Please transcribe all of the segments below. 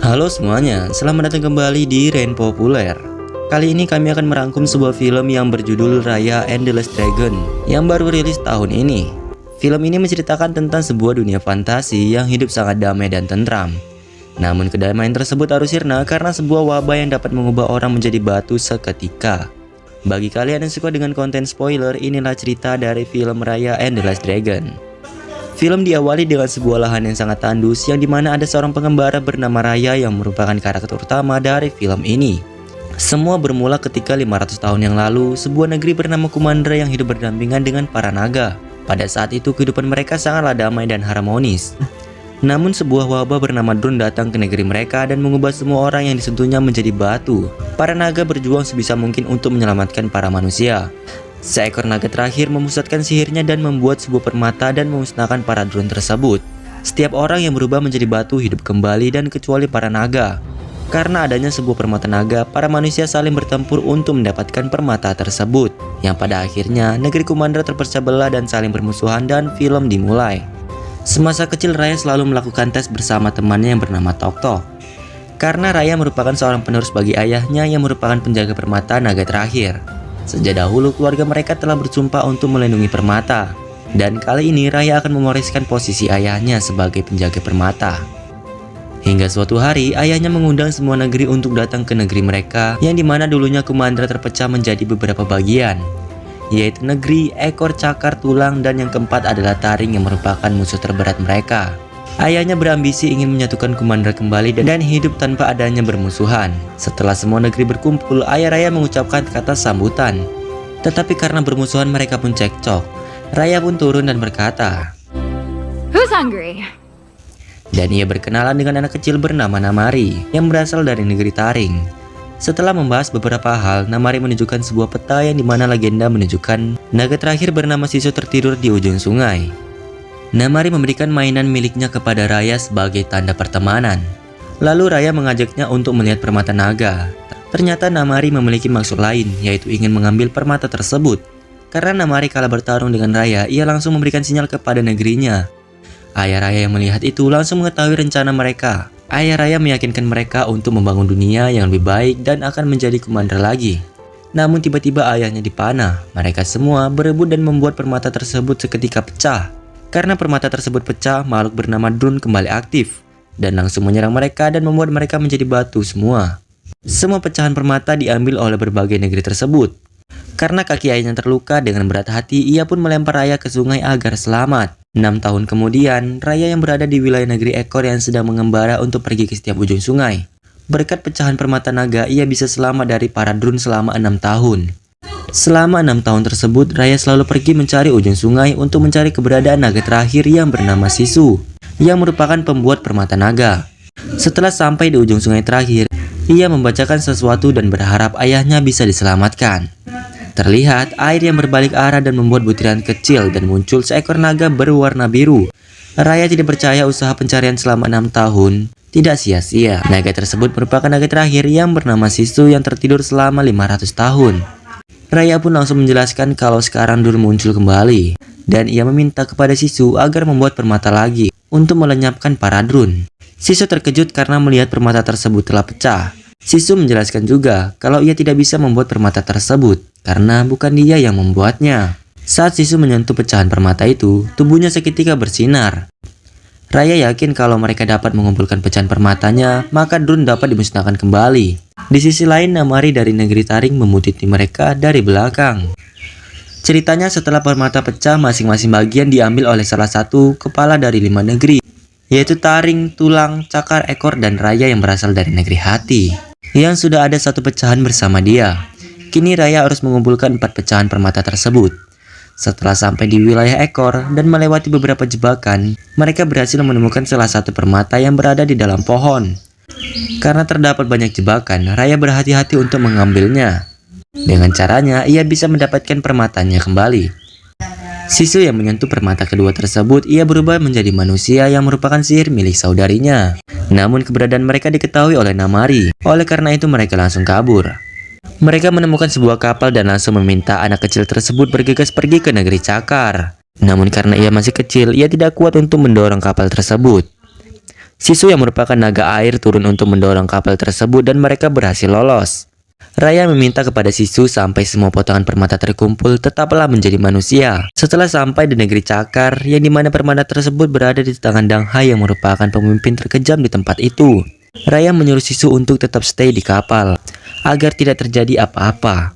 Halo semuanya, selamat datang kembali di Rain Populer. Kali ini kami akan merangkum sebuah film yang berjudul Raya and the Last Dragon yang baru rilis tahun ini. Film ini menceritakan tentang sebuah dunia fantasi yang hidup sangat damai dan tentram. Namun kedamaian tersebut harus sirna karena sebuah wabah yang dapat mengubah orang menjadi batu seketika. Bagi kalian yang suka dengan konten spoiler, inilah cerita dari film Raya and the Last Dragon. Film diawali dengan sebuah lahan yang sangat tandus yang dimana ada seorang pengembara bernama Raya yang merupakan karakter utama dari film ini. Semua bermula ketika 500 tahun yang lalu, sebuah negeri bernama Kumandra yang hidup berdampingan dengan para naga. Pada saat itu kehidupan mereka sangatlah damai dan harmonis. Namun sebuah wabah bernama Drun datang ke negeri mereka dan mengubah semua orang yang disentuhnya menjadi batu. Para naga berjuang sebisa mungkin untuk menyelamatkan para manusia. Seekor naga terakhir memusatkan sihirnya dan membuat sebuah permata dan memusnahkan para drone tersebut. Setiap orang yang berubah menjadi batu hidup kembali dan kecuali para naga. Karena adanya sebuah permata naga, para manusia saling bertempur untuk mendapatkan permata tersebut. Yang pada akhirnya negeri Kumandra terpecah belah dan saling bermusuhan dan film dimulai. Semasa kecil Raya selalu melakukan tes bersama temannya yang bernama Tok Tok. Karena Raya merupakan seorang penerus bagi ayahnya yang merupakan penjaga permata naga terakhir. Sejak dahulu keluarga mereka telah bersumpah untuk melindungi permata. Dan kali ini Raya akan mewariskan posisi ayahnya sebagai penjaga permata. Hingga suatu hari ayahnya mengundang semua negeri untuk datang ke negeri mereka, yang dimana dulunya Kumandra terpecah menjadi beberapa bagian, yaitu negeri, ekor, cakar, tulang, dan yang keempat adalah taring yang merupakan musuh terberat mereka. Ayahnya berambisi ingin menyatukan Kumandra kembali dan hidup tanpa adanya bermusuhan. Setelah semua negeri berkumpul, ayah Raya mengucapkan kata sambutan. Tetapi karena bermusuhan mereka pun cekcok. Raya pun turun dan berkata, Who's hungry? Dan ia berkenalan dengan anak kecil bernama Namari yang berasal dari negeri Taring. Setelah membahas beberapa hal, Namari menunjukkan sebuah peta yang dimana legenda menunjukkan naga terakhir bernama Sisu tertidur di ujung sungai. Namari memberikan mainan miliknya kepada Raya sebagai tanda pertemanan. Lalu Raya mengajaknya untuk melihat permata naga. Ternyata Namari memiliki maksud lain, yaitu ingin mengambil permata tersebut. Karena Namari kalah bertarung dengan Raya, ia langsung memberikan sinyal kepada negerinya. Ayah Raya yang melihat itu langsung mengetahui rencana mereka. Ayah Raya meyakinkan mereka untuk membangun dunia yang lebih baik dan akan menjadi Kumandra lagi. Namun tiba-tiba ayahnya dipanah. Mereka semua berebut dan membuat permata tersebut seketika pecah. Karena permata tersebut pecah, makhluk bernama Drun kembali aktif dan langsung menyerang mereka dan membuat mereka menjadi batu semua. Semua pecahan permata diambil oleh berbagai negeri tersebut. Karena kaki ayahnya terluka, dengan berat hati ia pun melempar Raya ke sungai agar selamat. 6 tahun kemudian, Raya yang berada di wilayah negeri ekor yang sedang mengembara untuk pergi ke setiap ujung sungai. Berkat pecahan permata naga, ia bisa selamat dari para Drun selama 6 tahun. Selama 6 tahun tersebut, Raya selalu pergi mencari ujung sungai untuk mencari keberadaan naga terakhir yang bernama Sisu, yang merupakan pembuat permata naga. Setelah sampai di ujung sungai terakhir, ia membacakan sesuatu dan berharap ayahnya bisa diselamatkan. Terlihat air yang berbalik arah dan membuat butiran kecil dan muncul seekor naga berwarna biru. Raya tidak percaya usaha pencarian selama 6 tahun tidak sia-sia. Naga tersebut merupakan naga terakhir yang bernama Sisu yang tertidur selama 500 tahun. Raya pun langsung menjelaskan kalau sekarang Drun muncul kembali, dan ia meminta kepada Sisu agar membuat permata lagi untuk melenyapkan para Drun. Sisu terkejut karena melihat permata tersebut telah pecah. Sisu menjelaskan juga kalau ia tidak bisa membuat permata tersebut karena bukan dia yang membuatnya. Saat Sisu menyentuh pecahan permata itu, tubuhnya seketika bersinar. Raya yakin kalau mereka dapat mengumpulkan pecahan permatanya, maka Drun dapat dimusnahkan kembali. Di sisi lain, Namari dari negeri Taring memutiti mereka dari belakang. Ceritanya setelah permata pecah, masing-masing bagian diambil oleh salah satu kepala dari 5 negeri, yaitu Taring, Tulang, Cakar, Ekor, dan Raya yang berasal dari negeri Hati, yang sudah ada satu pecahan bersama dia. Kini Raya harus mengumpulkan 4 pecahan permata tersebut. Setelah sampai di wilayah Ekor dan melewati beberapa jebakan, mereka berhasil menemukan salah satu permata yang berada di dalam pohon. Karena terdapat banyak jebakan, Raya berhati-hati untuk mengambilnya. Dengan caranya, ia bisa mendapatkan permatanya kembali. Sisu yang menyentuh permata kedua tersebut, ia berubah menjadi manusia yang merupakan sihir milik saudarinya. Namun keberadaan mereka diketahui oleh Namari, oleh karena itu mereka langsung kabur. Mereka menemukan sebuah kapal dan langsung meminta anak kecil tersebut bergegas pergi ke negeri Cakar. Namun karena ia masih kecil, ia tidak kuat untuk mendorong kapal tersebut. Sisu yang merupakan naga air turun untuk mendorong kapal tersebut dan mereka berhasil lolos. Raya meminta kepada Sisu sampai semua potongan permata terkumpul tetaplah menjadi manusia. Setelah sampai di negeri Cakar, yang dimana permata tersebut berada di tangan Dang Hai yang merupakan pemimpin terkejam di tempat itu. Raya menyuruh Sisu untuk tetap stay di kapal, agar tidak terjadi apa-apa.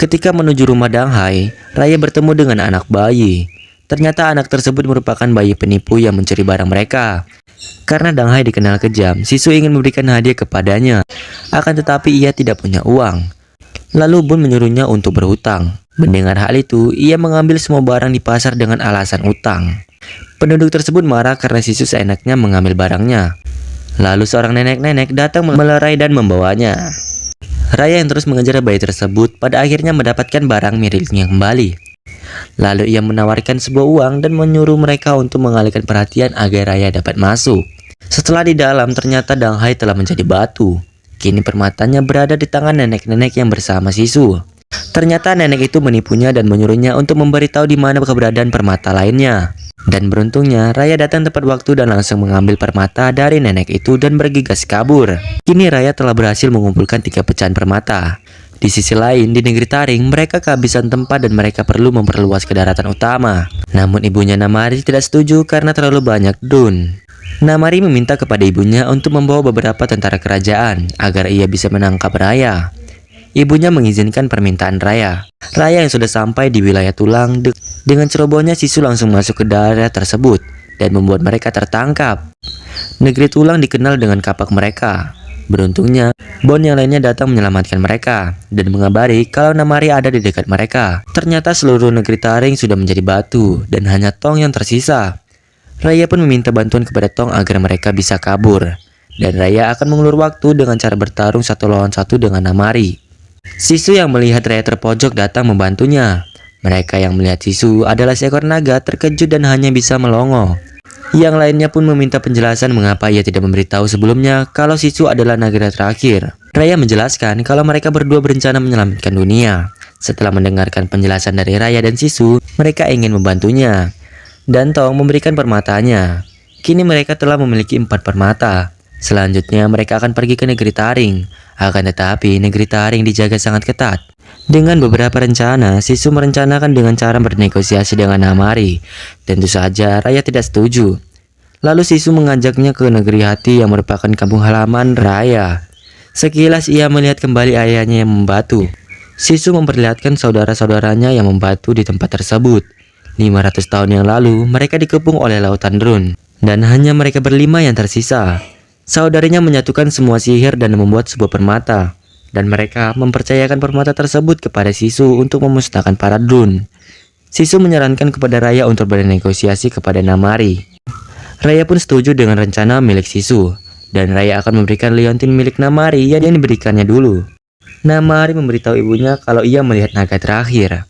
Ketika menuju rumah Dang Hai, Raya bertemu dengan anak bayi. Ternyata anak tersebut merupakan bayi penipu yang mencuri barang mereka. Karena Dang Hai dikenal kejam, Sisu ingin memberikan hadiah kepadanya. Akan tetapi ia tidak punya uang. Lalu Bun menyuruhnya untuk berhutang. Mendengar hal itu, ia mengambil semua barang di pasar dengan alasan utang. Penduduk tersebut marah karena Sisu seenaknya mengambil barangnya. Lalu seorang nenek-nenek datang melerai dan membawanya. Raya yang terus mengejar bayi tersebut pada akhirnya mendapatkan barang miliknya kembali. Lalu ia menawarkan sebuah uang dan menyuruh mereka untuk mengalihkan perhatian agar Raya dapat masuk. Setelah di dalam, ternyata Dang Hai telah menjadi batu. Kini permatanya berada di tangan nenek-nenek yang bersama Sisu. Ternyata nenek itu menipunya dan menyuruhnya untuk memberitahu di mana keberadaan permata lainnya. Dan beruntungnya, Raya datang tepat waktu dan langsung mengambil permata dari nenek itu dan bergegas kabur. Kini Raya telah berhasil mengumpulkan 3 pecahan permata. Di sisi lain, di negeri Taring, mereka kehabisan tempat dan mereka perlu memperluas ke daratan utama. Namun ibunya Namari tidak setuju karena terlalu banyak dun. Namari meminta kepada ibunya untuk membawa beberapa tentara kerajaan agar ia bisa menangkap Raya. Ibunya mengizinkan permintaan Raya. Raya yang sudah sampai di wilayah Tulang, dengan cerobohnya Sisu langsung masuk ke daerah tersebut dan membuat mereka tertangkap. Negeri Tulang dikenal dengan kapak mereka. Beruntungnya, Bon yang lainnya datang menyelamatkan mereka dan mengabari kalau Namari ada di dekat mereka. Ternyata seluruh negeri Taring sudah menjadi batu dan hanya Tong yang tersisa. Raya pun meminta bantuan kepada Tong agar mereka bisa kabur. Dan Raya akan mengulur waktu dengan cara bertarung 1 lawan 1 dengan Namari. Sisu yang melihat Raya terpojok datang membantunya. Mereka yang melihat Sisu adalah seekor naga terkejut dan hanya bisa melongo. Yang lainnya pun meminta penjelasan mengapa ia tidak memberitahu sebelumnya kalau Sisu adalah naga terakhir. Raya menjelaskan kalau mereka berdua berencana menyelamatkan dunia. Setelah mendengarkan penjelasan dari Raya dan Sisu, mereka ingin membantunya. Dan Tong memberikan permatanya. Kini mereka telah memiliki 4 permata. Selanjutnya mereka akan pergi ke negeri Taring. Akan tetapi negeri Taring dijaga sangat ketat. Dengan beberapa rencana, Sisu merencanakan dengan cara bernegosiasi dengan Namari. Tentu saja Raya tidak setuju. Lalu Sisu mengajaknya ke negeri Hati yang merupakan kampung halaman Raya. Sekilas ia melihat kembali ayahnya yang membatu. Sisu memperlihatkan saudara-saudaranya yang membatu di tempat tersebut. 500 tahun yang lalu, mereka dikepung oleh lautan Drun. Dan hanya mereka berlima yang tersisa. Saudarinya menyatukan semua sihir dan membuat sebuah permata. Dan mereka mempercayakan permata tersebut kepada Sisu untuk memusnahkan para Drun. Sisu menyarankan kepada Raya untuk bernegosiasi kepada Namari. Raya pun setuju dengan rencana milik Sisu. Dan Raya akan memberikan liontin milik Namari yang diberikannya dulu. Namari memberitahu ibunya kalau ia melihat naga terakhir.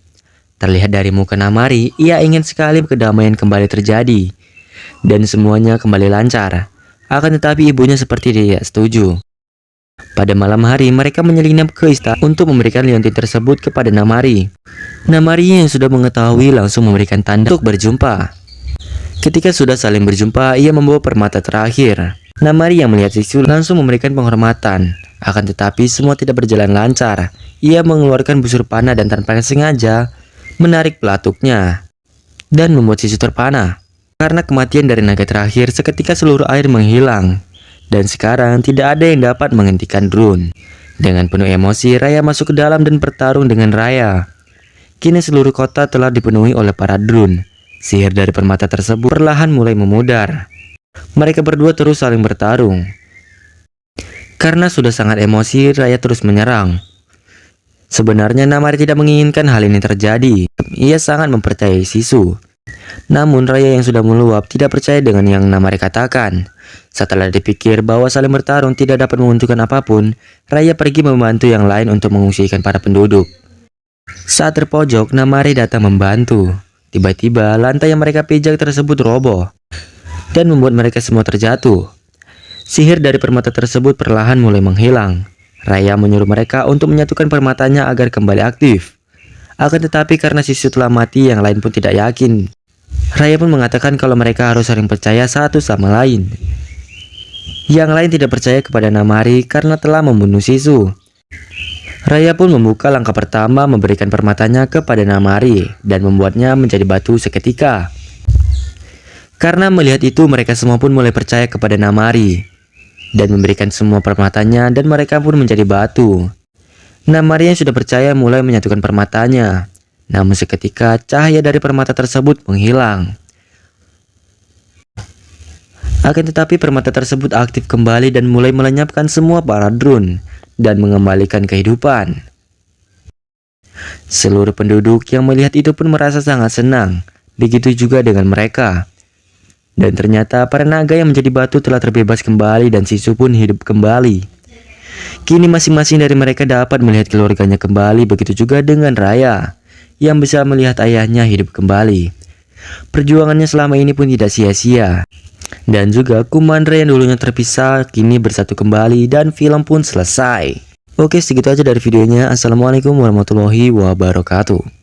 Terlihat dari muka Namari, ia ingin sekali kedamaian kembali terjadi. Dan semuanya kembali lancar. Akan tetapi ibunya seperti tidak setuju. Pada malam hari, mereka menyelinap ke istana untuk memberikan liontin tersebut kepada Namari. Namari yang sudah mengetahui langsung memberikan tanda untuk berjumpa. Ketika sudah saling berjumpa, ia membawa permata terakhir. Namari yang melihat Sisu langsung memberikan penghormatan. Akan tetapi semua tidak berjalan lancar. Ia mengeluarkan busur panah dan tanpa sengaja menarik pelatuknya dan membuat Sisu terpana. Karena kematian dari naga terakhir, seketika seluruh air menghilang. Dan sekarang tidak ada yang dapat menghentikan Drun. Dengan penuh emosi, Raya masuk ke dalam dan bertarung dengan Raya. Kini seluruh kota telah dipenuhi oleh para Drun. Sihir dari permata tersebut perlahan mulai memudar. Mereka berdua terus saling bertarung. Karena sudah sangat emosi, Raya terus menyerang. Sebenarnya Namari tidak menginginkan hal ini terjadi. Ia sangat mempercayai Sisu. Namun Raya yang sudah meluap tidak percaya dengan yang Namari katakan. Setelah dipikir bahwa saling bertarung tidak dapat menguntungkan apapun, Raya pergi membantu yang lain untuk mengungsikan para penduduk. Saat terpojok, Namari datang membantu. Tiba-tiba lantai yang mereka pijak tersebut roboh dan membuat mereka semua terjatuh. Sihir dari permata tersebut perlahan mulai menghilang. Raya menyuruh mereka untuk menyatukan permatanya agar kembali aktif. Akan tetapi karena Sisu telah mati, yang lain pun tidak yakin. Raya pun mengatakan kalau mereka harus saling percaya satu sama lain. Yang lain tidak percaya kepada Namari karena telah membunuh Shizu. Raya pun membuka langkah pertama memberikan permatanya kepada Namari dan membuatnya menjadi batu seketika. Karena melihat itu mereka semua pun mulai percaya kepada Namari dan memberikan semua permatanya dan mereka pun menjadi batu. Namari yang sudah percaya mulai menyatukan permatanya. Namun seketika cahaya dari permata tersebut menghilang. Akan tetapi permata tersebut aktif kembali dan mulai melenyapkan semua para drone dan mengembalikan kehidupan. Seluruh penduduk yang melihat itu pun merasa sangat senang. Begitu juga dengan mereka. Dan ternyata para naga yang menjadi batu telah terbebas kembali dan Shizu pun hidup kembali. Kini masing-masing dari mereka dapat melihat keluarganya kembali, begitu juga dengan Raya yang bisa melihat ayahnya hidup kembali. Perjuangannya selama ini pun tidak sia-sia. Dan juga Kumandra yang dulunya terpisah kini bersatu kembali dan film pun selesai. Oke, segitu aja dari videonya. Assalamualaikum warahmatullahi wabarakatuh.